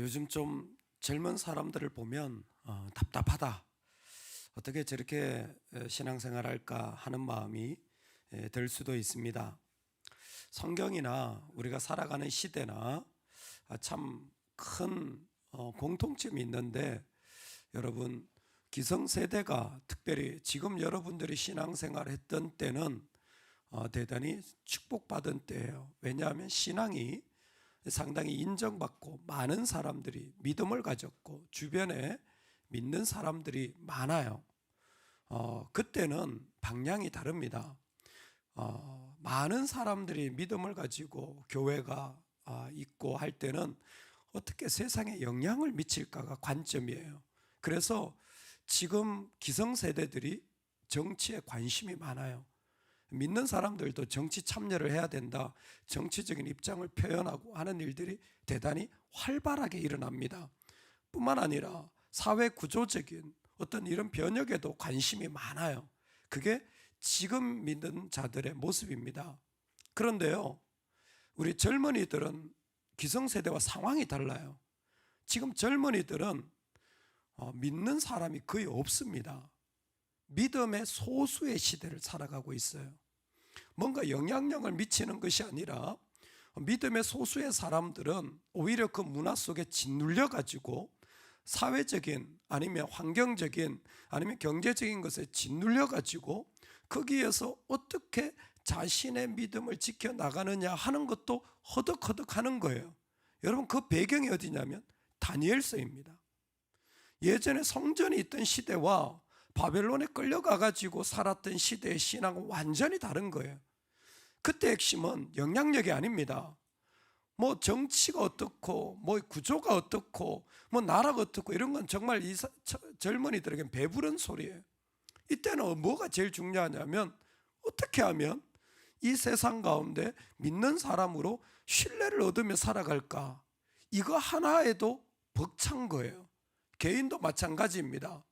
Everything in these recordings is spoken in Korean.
요즘 좀 젊은 사람들을 보면 답답하다. 어떻게 저렇게 신앙생활할까 하는 마음이 들 수도 있습니다. 성경이나 우리가 살아가는 시대나 참 큰 공통점이 있는데, 여러분, 기성세대가 특별히 지금 여러분들이 신앙생활 했던 때는 대단히 축복받은 때예요. 왜냐하면 신앙이 상당히 인정받고 많은 사람들이 믿음을 가졌고 주변에 믿는 사람들이 많아요. 그때는 방향이 다릅니다. 많은 사람들이 믿음을 가지고 교회가 있고 할 때는 어떻게 세상에 영향을 미칠까가 관점이에요. 그래서 지금 기성세대들이 정치에 관심이 많아요. 믿는 사람들도 정치 참여를 해야 된다, 정치적인 입장을 표현하고 하는 일들이 대단히 활발하게 일어납니다. 뿐만 아니라 사회 구조적인 어떤 이런 변혁에도 관심이 많아요. 그게 지금 믿는 자들의 모습입니다. 그런데요, 우리 젊은이들은 기성세대와 상황이 달라요. 지금 젊은이들은 믿는 사람이 거의 없습니다. 믿음의 소수의 시대를 살아가고 있어요. 뭔가 영향력을 미치는 것이 아니라 믿음의 소수의 사람들은 오히려 그 문화 속에 짓눌려 가지고 사회적인 아니면 환경적인 아니면 경제적인 것에 짓눌려 가지고 거기에서 어떻게 자신의 믿음을 지켜나가느냐 하는 것도 허덕허덕 하는 거예요. 여러분, 그 배경이 어디냐면 다니엘서입니다. 예전에 성전이 있던 시대와 바벨론에 끌려가가지고 살았던 시대의 신앙은 완전히 다른 거예요. 그때 핵심은 영향력이 아닙니다. 뭐 정치가 어떻고 뭐 구조가 어떻고 뭐 나라가 어떻고 이런 건 정말 이 젊은이들에겐 배부른 소리예요. 이때는 뭐가 제일 중요하냐면 어떻게 하면 이 세상 가운데 믿는 사람으로 신뢰를 얻으며 살아갈까, 이거 하나에도 벅찬 거예요. 개인도 마찬가지입니다.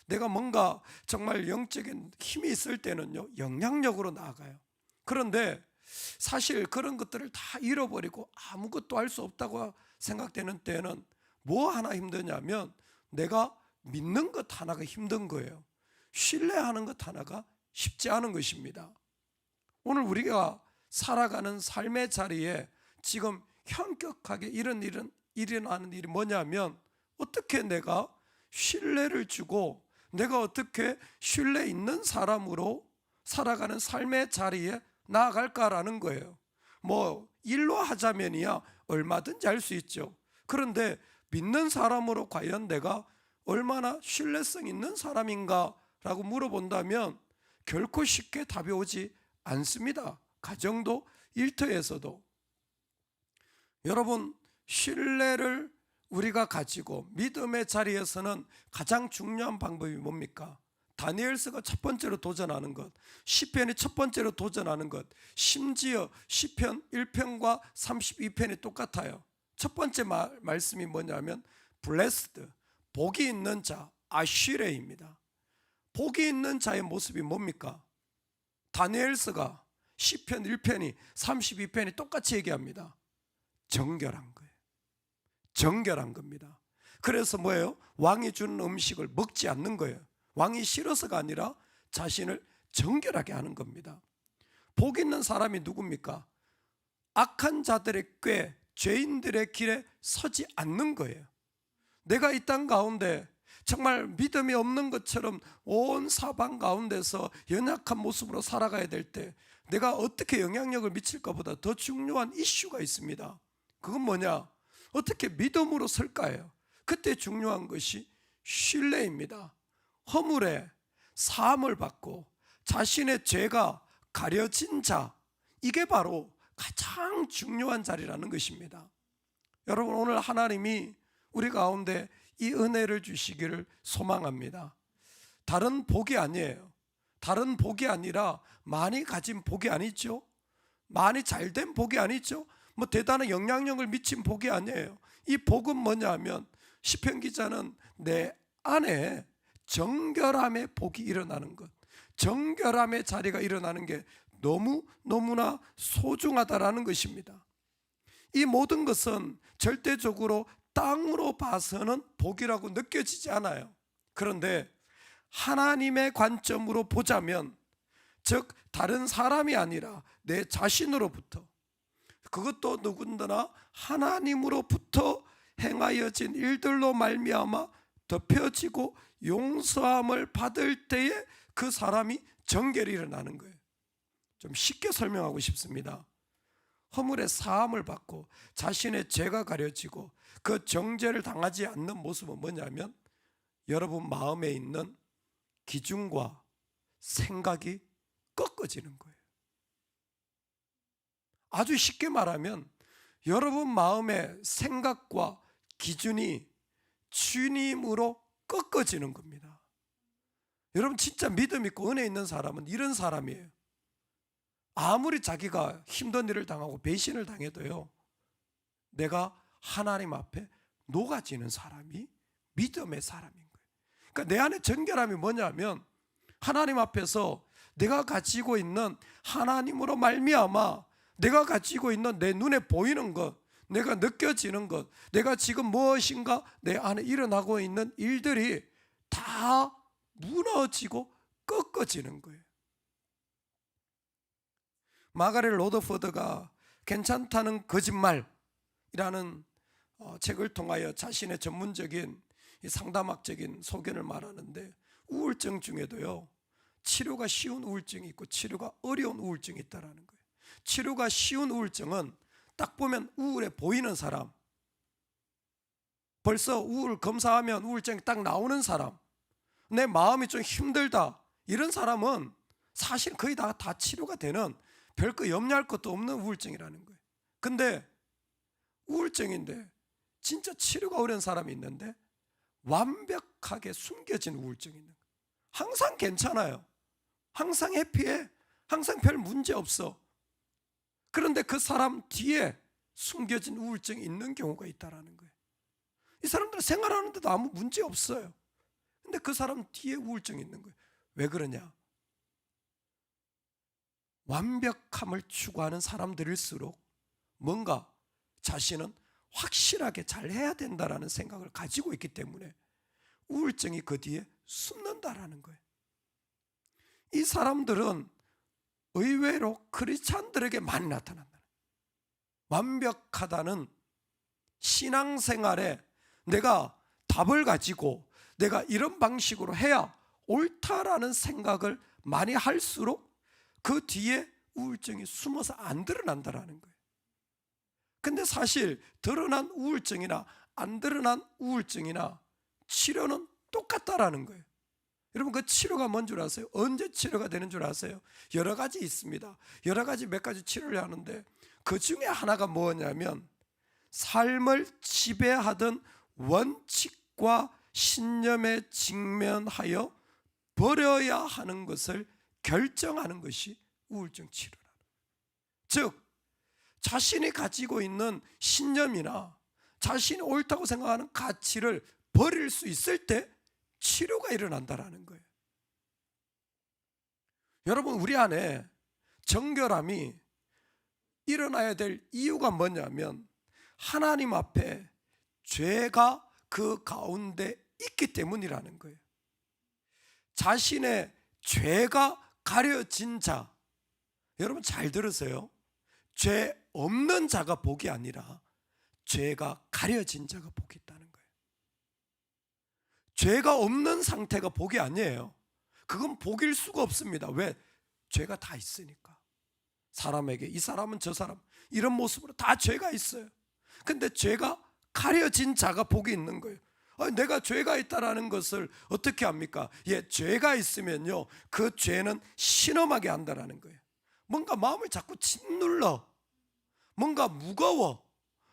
내가 뭔가 정말 영적인 힘이 있을 때는요, 영향력으로 나아가요. 그런데 사실 그런 것들을 다 잃어버리고 아무것도 할 수 없다고 생각되는 때는 뭐 하나 힘드냐면 내가 믿는 것 하나가 힘든 거예요. 신뢰하는 것 하나가 쉽지 않은 것입니다. 오늘 우리가 살아가는 삶의 자리에 지금 현격하게 일어나는 일이 뭐냐면, 어떻게 내가 신뢰를 주고 내가 어떻게 신뢰 있는 사람으로 살아가는 삶의 자리에 나아갈까라는 거예요. 뭐 일로 하자면이야 얼마든지 할 수 있죠. 그런데 믿는 사람으로 과연 내가 얼마나 신뢰성 있는 사람인가라고 물어본다면 결코 쉽게 답이 오지 않습니다. 가정도 일터에서도. 여러분, 신뢰를 우리가 가지고 믿음의 자리에서는 가장 중요한 방법이 뭡니까? 다니엘서가 첫 번째로 도전하는 것, 시편이 첫 번째로 도전하는 것, 심지어 시편 1편과 32편이 똑같아요. 첫 번째 말씀이 뭐냐면 blessed, 복이 있는 자, 아쉬레입니다. 복이 있는 자의 모습이 뭡니까? 다니엘서가 시편 1편이 32편이 똑같이 얘기합니다. 정결한 거예요. 정결한 겁니다. 그래서 뭐예요? 왕이 주는 음식을 먹지 않는 거예요. 왕이 싫어서가 아니라 자신을 정결하게 하는 겁니다. 복 있는 사람이 누굽니까? 악한 자들의 꾀, 죄인들의 길에 서지 않는 거예요. 내가 이 땅 가운데 정말 믿음이 없는 것처럼 온 사방 가운데서 연약한 모습으로 살아가야 될 때 내가 어떻게 영향력을 미칠까보다 더 중요한 이슈가 있습니다. 그건 뭐냐? 어떻게 믿음으로 설까예요. 그때 중요한 것이 신뢰입니다. 허물에 사함을 받고 자신의 죄가 가려진 자, 이게 바로 가장 중요한 자리라는 것입니다. 여러분, 오늘 하나님이 우리 가운데 이 은혜를 주시기를 소망합니다. 다른 복이 아니에요. 다른 복이 아니라 많이 가진 복이 아니죠. 많이 잘된 복이 아니죠. 뭐 대단한 영향력을 미친 복이 아니에요. 이 복은 뭐냐면 시편 기자는 내 안에 정결함의 복이 일어나는 것, 정결함의 자리가 일어나는 게 너무나 소중하다라는 것입니다. 이 모든 것은 절대적으로 땅으로 봐서는 복이라고 느껴지지 않아요. 그런데 하나님의 관점으로 보자면, 즉 다른 사람이 아니라 내 자신으로부터, 그것도 누군가나 하나님으로부터 행하여진 일들로 말미암아 덮여지고 용서함을 받을 때에 그 사람이 정결이 일어나는 거예요. 좀 쉽게 설명하고 싶습니다. 허물의 사함을 받고 자신의 죄가 가려지고 그 정죄를 당하지 않는 모습은 뭐냐면, 여러분 마음에 있는 기준과 생각이 꺾어지는 거예요. 아주 쉽게 말하면 여러분 마음의 생각과 기준이 주님으로 꺾어지는 겁니다. 여러분 진짜 믿음 있고 은혜 있는 사람은 이런 사람이에요. 아무리 자기가 힘든 일을 당하고 배신을 당해도요, 내가 하나님 앞에 녹아지는 사람이 믿음의 사람인 거예요. 그러니까 내 안에 정결함이 뭐냐면, 하나님 앞에서 내가 가지고 있는 하나님으로 말미암아 내가 가지고 있는 내 눈에 보이는 것, 내가 느껴지는 것, 내가 지금 무엇인가 내 안에 일어나고 있는 일들이 다 무너지고 꺾어지는 거예요. 마가렛 로더포드가 괜찮다는 거짓말이라는 책을 통하여 자신의 전문적인 상담학적인 소견을 말하는데, 우울증 중에도요, 치료가 쉬운 우울증이 있고 치료가 어려운 우울증이 있다는 거예요. 치료가 쉬운 우울증은 딱 보면 우울해 보이는 사람, 벌써 우울 검사하면 우울증이 딱 나오는 사람, 내 마음이 좀 힘들다, 이런 사람은 사실 거의 다 치료가 되는, 별거 염려할 것도 없는 우울증이라는 거예요. 근데 우울증인데 진짜 치료가 어려운 사람이 있는데 완벽하게 숨겨진 우울증이 있는 거예요. 항상 괜찮아요. 항상 해피해. 항상 별 문제 없어. 그런데 그 사람 뒤에 숨겨진 우울증이 있는 경우가 있다는 거예요. 이 사람들은 생활하는데도 아무 문제 없어요. 근데 그 사람 뒤에 우울증이 있는 거예요. 왜 그러냐? 완벽함을 추구하는 사람들일수록 뭔가 자신은 확실하게 잘해야 된다라는 생각을 가지고 있기 때문에 우울증이 그 뒤에 숨는다라는 거예요. 이 사람들은 의외로 크리스찬들에게 많이 나타난다. 완벽하다는 신앙생활에 내가 답을 가지고 내가 이런 방식으로 해야 옳다라는 생각을 많이 할수록 그 뒤에 우울증이 숨어서 안 드러난다라는 거예요. 근데 사실 드러난 우울증이나 안 드러난 우울증이나 치료는 똑같다라는 거예요. 여러분 그 치료가 뭔 줄 아세요? 언제 치료가 되는 줄 아세요? 여러 가지 있습니다. 여러 가지 몇 가지 치료를 하는데 그 중에 하나가 뭐냐면, 삶을 지배하던 원칙과 신념에 직면하여 버려야 하는 것을 결정하는 것이 우울증 치료라는 거예요. 즉 자신이 가지고 있는 신념이나 자신이 옳다고 생각하는 가치를 버릴 수 있을 때 치료가 일어난다라는 거예요. 여러분 우리 안에 정결함이 일어나야 될 이유가 뭐냐면, 하나님 앞에 죄가 그 가운데 있기 때문이라는 거예요. 자신의 죄가 가려진 자, 여러분 잘 들으세요. 죄 없는 자가 복이 아니라 죄가 가려진 자가 복이 있다는 거예요. 죄가 없는 상태가 복이 아니에요. 그건 복일 수가 없습니다. 왜? 죄가 다 있으니까. 사람에게 이 사람은 저 사람 이런 모습으로 다 죄가 있어요. 근데 죄가 가려진 자가 복이 있는 거예요. 내가 죄가 있다라는 것을 어떻게 합니까? 죄가 있으면요, 그 죄는 신음하게 한다라는 거예요. 뭔가 마음을 자꾸 짓눌러, 뭔가 무거워,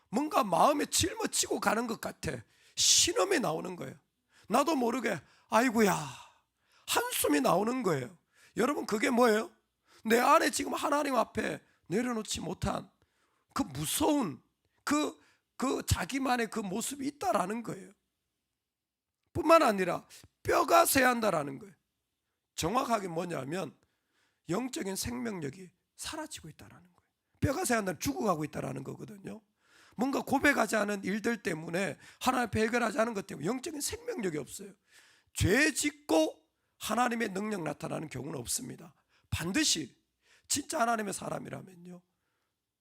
뭔가 마음에 짊어지고 가는 것 같아. 신음이 나오는 거예요. 나도 모르게 아이고야 한숨이 나오는 거예요. 여러분 그게 뭐예요? 내 안에 지금 하나님 앞에 내려놓지 못한 그 무서운 그 자기만의 그 모습이 있다라는 거예요. 뿐만 아니라 뼈가 쇠한다라는 거예요. 정확하게 뭐냐면 영적인 생명력이 사라지고 있다라는 거예요. 뼈가 쇠한다는 죽어가고 있다라는 거거든요. 뭔가 고백하지 않은 일들 때문에 하나님 앞에 해결하지 않은 것 때문에 영적인 생명력이 없어요. 죄 짓고 하나님의 능력 나타나는 경우는 없습니다. 반드시 진짜 하나님의 사람이라면요,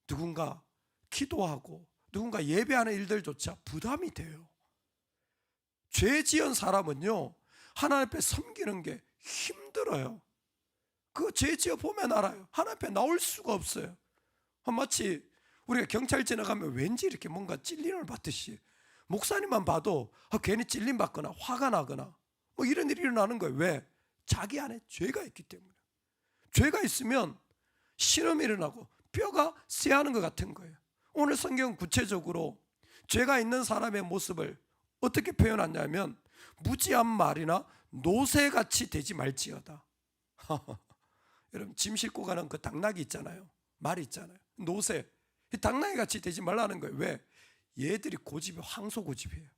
누군가 기도하고 누군가 예배하는 일들조차 부담이 돼요. 죄 지은 사람은요, 하나님 앞에 섬기는 게 힘들어요. 그 죄 지어 보면 알아요. 하나님 앞에 나올 수가 없어요. 마치 우리가 경찰 지나가면 왠지 이렇게 뭔가 찔림을 받듯이 목사님만 봐도 괜히 찔림 받거나 화가 나거나 뭐 이런 일이 일어나는 거예요. 왜? 자기 안에 죄가 있기 때문에. 죄가 있으면 신음이 일어나고 뼈가 쎄하는 것 같은 거예요. 오늘 성경은 구체적으로 죄가 있는 사람의 모습을 어떻게 표현하냐면 무지한 말이나 노새같이 되지 말지어다. 여러분, 짐 싣고 가는 그 당나귀 있잖아요. 말 있잖아요. 노새. 이 당나귀 같이 되지 말라는 거예요. 왜? 얘들이 고집이 황소 고집이에요.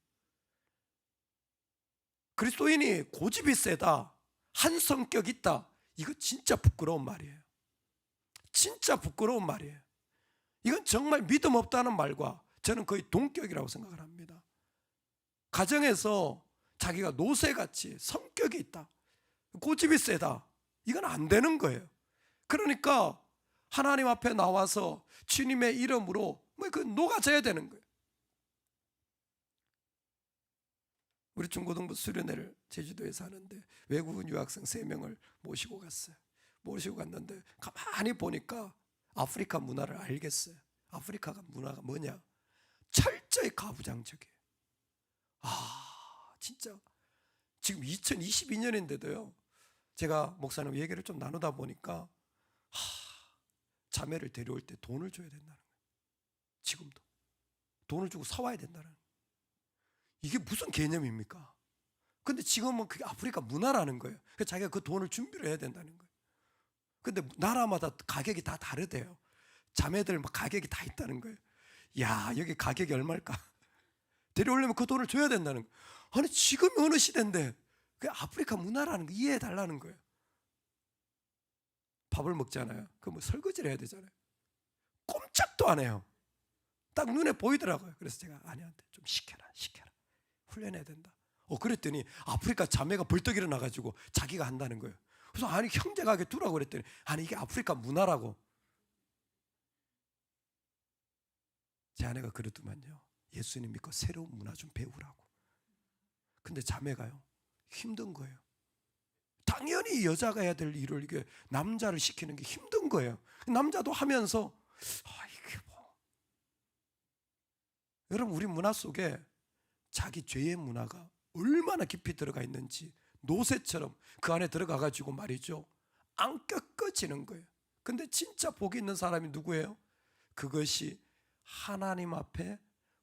그리스도인이 고집이 세다, 한 성격 있다, 이거 진짜 부끄러운 말이에요. 진짜 부끄러운 말이에요. 이건 정말 믿음 없다는 말과 저는 거의 동격이라고 생각을 합니다. 가정에서 자기가 노새같이 성격이 있다, 고집이 세다, 이건 안 되는 거예요. 그러니까 하나님 앞에 나와서 주님의 이름으로 그 녹아져야 되는 거예요. 우리 중고등부 수련회를 제주도에서 하는데 외국인 유학생 3명을 모시고 갔어요. 모시고 갔는데 가만히 보니까 아프리카 문화를 알겠어요. 아프리카가 문화가 뭐냐? 철저히 가부장적이에요. 진짜 지금 2022년인데도요, 제가 목사님 얘기를 좀 나누다 보니까 자매를 데려올 때 돈을 줘야 된다는 거예요. 지금도 돈을 주고 사와야 된다는 거예요. 이게 무슨 개념입니까? 근데 지금은 그게 아프리카 문화라는 거예요. 그래서 자기가 그 돈을 준비를 해야 된다는 거예요. 근데 나라마다 가격이 다 다르대요. 자매들 가격이 다 있다는 거예요. 야, 여기 가격이 얼마일까? 데려오려면 그 돈을 줘야 된다는 거예요. 아니, 지금 어느 시대인데 그게 아프리카 문화라는 거 이해해 달라는 거예요. 밥을 먹잖아요. 그 설거지를 해야 되잖아요. 꼼짝도 안 해요. 딱 눈에 보이더라고요. 그래서 제가 아내한테 좀 시켜라. 훈련해야 된다. 그랬더니 아프리카 자매가 벌떡 일어나가지고 자기가 한다는 거예요. 그래서 아니, 형제가 하게 두라고 그랬더니 아니, 이게 아프리카 문화라고. 제 아내가 그러더만요. 예수님 믿고 새로운 문화 좀 배우라고. 근데 자매가요, 힘든 거예요. 당연히 여자가 해야 될 일을 이게 남자를 시키는 게 힘든 거예요. 남자도 하면서 이게 뭐. 여러분, 우리 문화 속에 자기 죄의 문화가 얼마나 깊이 들어가 있는지 노새처럼 그 안에 들어가가지고 말이죠, 안 꺾어지는 거예요. 근데 진짜 복이 있는 사람이 누구예요? 그것이 하나님 앞에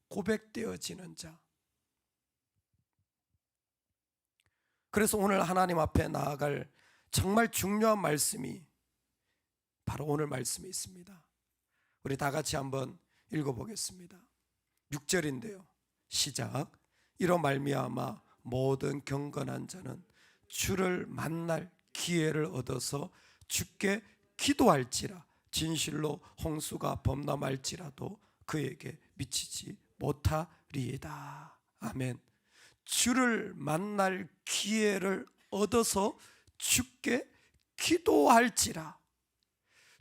고백되어지는 자. 그래서 오늘 하나님 앞에 나아갈 정말 중요한 말씀이 바로 오늘 말씀에 있습니다. 우리 다 같이 한번 읽어보겠습니다. 6절인데요. 시작. 이로 말미암아 모든 경건한 자는 주를 만날 기회를 얻어서 주께 기도할지라. 진실로 홍수가 범람할지라도 그에게 미치지 못하리이다. 아멘. 주를 만날 기회를 얻어서 주께 기도할지라.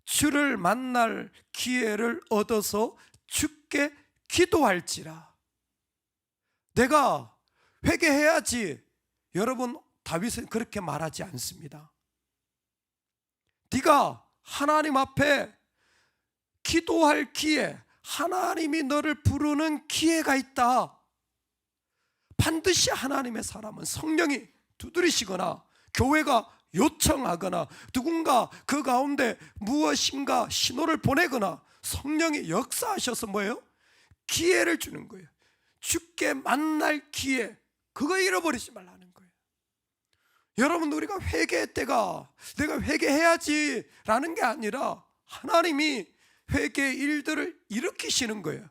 주를 만날 기회를 얻어서 주께 기도할지라. 내가 회개해야지. 여러분, 다윗은 그렇게 말하지 않습니다. 네가 하나님 앞에 기도할 기회, 하나님이 너를 부르는 기회가 있다. 반드시 하나님의 사람은 성령이 두드리시거나 교회가 요청하거나 누군가 그 가운데 무엇인가 신호를 보내거나 성령이 역사하셔서 뭐예요? 기회를 주는 거예요. 주께 만날 기회, 그거 잃어버리지 말라는 거예요. 여러분, 우리가 회개의 때가 내가 회개해야지 라는 게 아니라 하나님이 회개의 일들을 일으키시는 거예요.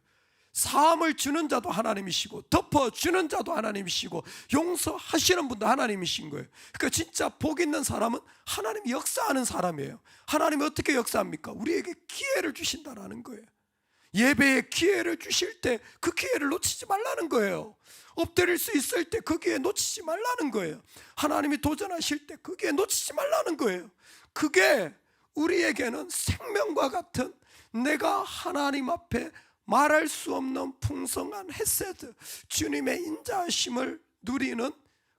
사함을 주는 자도 하나님이시고 덮어주는 자도 하나님이시고 용서하시는 분도 하나님이신 거예요. 그러니까 진짜 복 있는 사람은 하나님이 역사하는 사람이에요. 하나님이 어떻게 역사합니까? 우리에게 기회를 주신다라는 거예요. 예배의 기회를 주실 때 그 기회를 놓치지 말라는 거예요. 엎드릴 수 있을 때 그 기회 놓치지 말라는 거예요. 하나님이 도전하실 때 그 기회 놓치지 말라는 거예요. 그게 우리에게는 생명과 같은, 내가 하나님 앞에 말할 수 없는 풍성한 헤세드, 주님의 인자하심을 누리는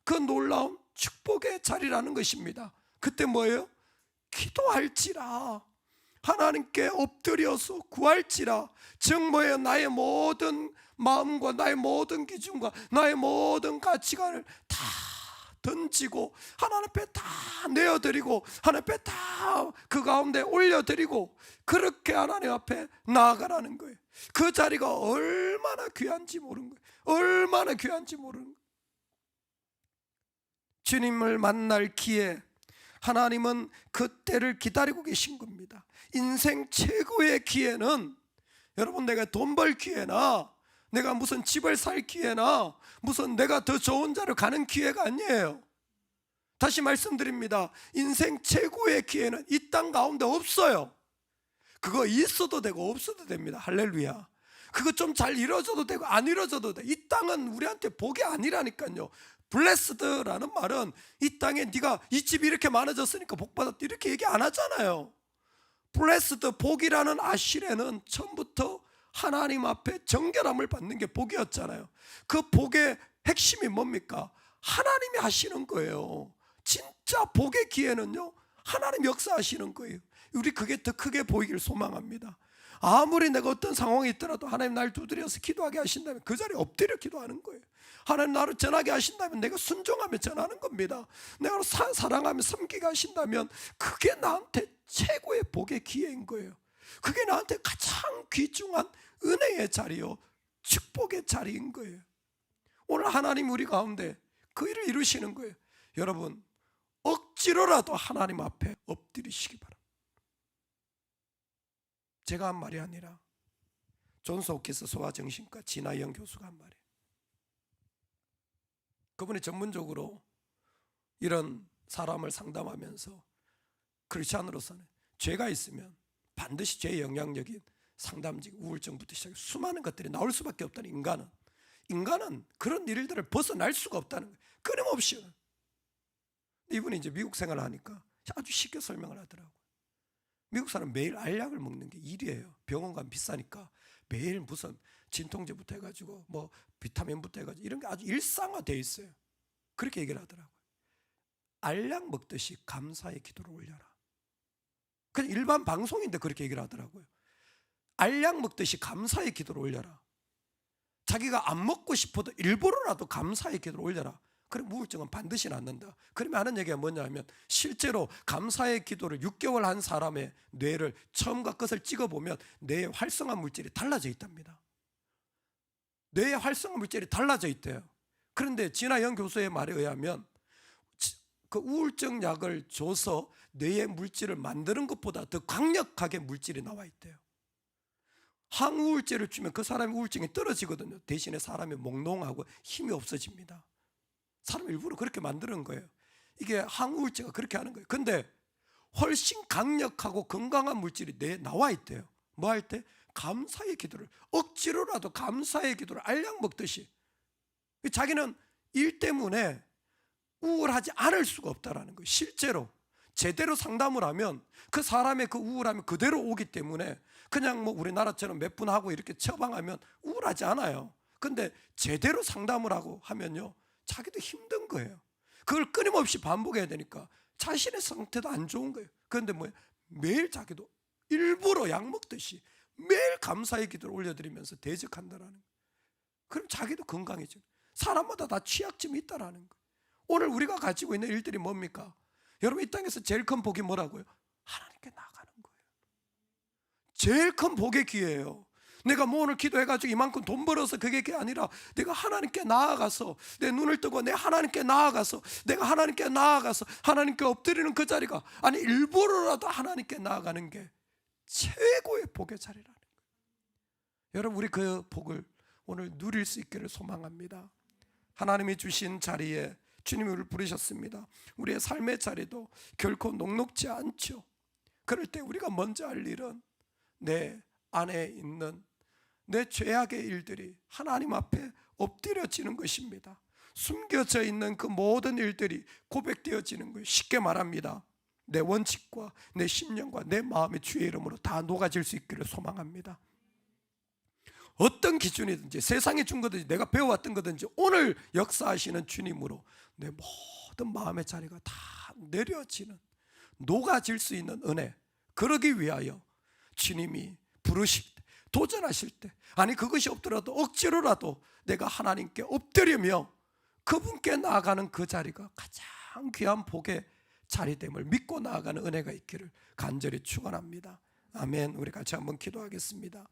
그 놀라운 축복의 자리라는 것입니다. 그때 뭐예요? 기도할지라, 하나님께 엎드려서 구할지라, 즉 뭐예요? 나의 모든 마음과 나의 모든 기준과 나의 모든 가치관을 다 던지고 하나님 앞에 다 내어드리고 하나님 앞에 다 그 가운데 올려드리고 그렇게 하나님 앞에 나아가라는 거예요. 그 자리가 얼마나 귀한지 모르는 거예요. 얼마나 귀한지 모르는 거예요. 주님을 만날 기회, 하나님은 그 때를 기다리고 계신 겁니다. 인생 최고의 기회는, 여러분, 내가 돈 벌 기회나 내가 무슨 집을 살 기회나 무슨 내가 더 좋은 자를 가는 기회가 아니에요. 다시 말씀드립니다. 인생 최고의 기회는 이 땅 가운데 없어요. 그거 있어도 되고 없어도 됩니다. 할렐루야. 그거 좀 잘 이루어져도 되고 안 이루어져도 돼. 이 땅은 우리한테 복이 아니라니까요. 블레스드라는 말은 이 땅에 네가 이 집이 이렇게 많아졌으니까 복 받았다 이렇게 얘기 안 하잖아요. 블레스드, 복이라는 아실에는 처음부터 하나님 앞에 정결함을 받는 게 복이었잖아요. 그 복의 핵심이 뭡니까? 하나님이 하시는 거예요. 진짜 복의 기회는요, 하나님 역사하시는 거예요. 우리 그게 더 크게 보이길 소망합니다. 아무리 내가 어떤 상황이 있더라도 하나님 날 두드려서 기도하게 하신다면 그 자리에 엎드려 기도하는 거예요. 하나님 나를 전하게 하신다면 내가 순종하며 전하는 겁니다. 내가 사랑하며 섬기게 하신다면 그게 나한테 최고의 복의 기회인 거예요. 그게 나한테 가장 귀중한 은혜의 자리요, 축복의 자리인 거예요. 오늘 하나님 우리 가운데 그 일을 이루시는 거예요. 여러분, 억지로라도 하나님 앞에 엎드리시기 바랍니다. 제가 한 말이 아니라 존스 홉킨스 소아정신과 진아영 교수가 한 말이에요. 그분이 전문적으로 이런 사람을 상담하면서 크리스찬으로서는 죄가 있으면 반드시 죄의 영향력인 상담직, 우울증부터 시작해 수많은 것들이 나올 수밖에 없다는 인간은 그런 일들을 벗어날 수가 없다는 거예요. 끊임없이. 이분이 이제 미국 생활을 하니까 아주 쉽게 설명을 하더라고요. 미국 사람 매일 알약을 먹는 게 일이에요. 병원 가면 비싸니까 매일 무슨 진통제부터 해가지고 뭐 비타민부터 해가지고 이런 게 아주 일상화되어 있어요. 그렇게 얘기를 하더라고요. 알약 먹듯이 감사의 기도를 올려라. 그냥 일반 방송인데 그렇게 얘기를 하더라고요. 알약 먹듯이 감사의 기도를 올려라. 자기가 안 먹고 싶어도 일부러라도 감사의 기도를 올려라. 그럼 우울증은 반드시 낫는다. 그러면 하는 얘기가 뭐냐면, 실제로 감사의 기도를 6개월 한 사람의 뇌를 처음과 끝을 찍어보면 뇌의 활성화 물질이 달라져 있답니다. 뇌의 활성화 물질이 달라져 있대요. 그런데 진아영 교수의 말에 의하면 그 우울증 약을 줘서 뇌의 물질을 만드는 것보다 더 강력하게 물질이 나와 있대요. 항우울제를 주면 그 사람의 우울증이 떨어지거든요. 대신에 사람이 몽롱하고 힘이 없어집니다. 사람 일부러 그렇게 만드는 거예요. 이게 항우울제가 그렇게 하는 거예요. 근데 훨씬 강력하고 건강한 물질이 뇌에 나와 있대요. 뭐 할 때? 감사의 기도를, 억지로라도 감사의 기도를 알약 먹듯이. 자기는 일 때문에 우울하지 않을 수가 없다라는 거예요. 실제로 제대로 상담을 하면 그 사람의 그 우울함이 그대로 오기 때문에 그냥 뭐 우리나라처럼 몇 분 하고 이렇게 처방하면 우울하지 않아요. 근데 제대로 상담을 하고 하면요, 자기도 힘든 거예요. 그걸 끊임없이 반복해야 되니까 자신의 상태도 안 좋은 거예요. 그런데 뭐 매일 자기도 일부러 약 먹듯이 매일 감사의 기도를 올려드리면서 대적한다라는 거예요. 그럼 자기도 건강해져요. 사람마다 다 취약점이 있다라는 거예요. 오늘 우리가 가지고 있는 일들이 뭡니까? 여러분, 이 땅에서 제일 큰 복이 뭐라고요? 하나님께 나가는 거예요. 제일 큰 복의 기회예요. 내가 뭐 오늘 기도해가지고 이만큼 돈 벌어서 그게 아니라 내가 하나님께 나아가서 내 눈을 뜨고 내 하나님께 나아가서 내가 하나님께 나아가서 하나님께 엎드리는 그 자리가, 아니 일부러라도 하나님께 나아가는 게 최고의 복의 자리라는 거예요. 여러분, 우리 그 복을 오늘 누릴 수 있기를 소망합니다. 하나님이 주신 자리에 주님이 우리를 부르셨습니다. 우리의 삶의 자리도 결코 녹록지 않죠. 그럴 때 우리가 먼저 할 일은 내 안에 있는 내 죄악의 일들이 하나님 앞에 엎드려지는 것입니다. 숨겨져 있는 그 모든 일들이 고백되어지는 거예요. 쉽게 말합니다. 내 원칙과 내 심령과 내 마음의 주의 이름으로 다 녹아질 수 있기를 소망합니다. 어떤 기준이든지 세상에 준 거든지 내가 배워왔던 거든지 오늘 역사하시는 주님으로 내 모든 마음의 자리가 다 내려지는, 녹아질 수 있는 은혜, 그러기 위하여 주님이 부르실 때, 도전하실 때, 아니 그것이 없더라도 억지로라도 내가 하나님께 엎드리며 그분께 나아가는 그 자리가 가장 귀한 복의 자리됨을 믿고 나아가는 은혜가 있기를 간절히 축원합니다. 아멘. 우리 같이 한번 기도하겠습니다.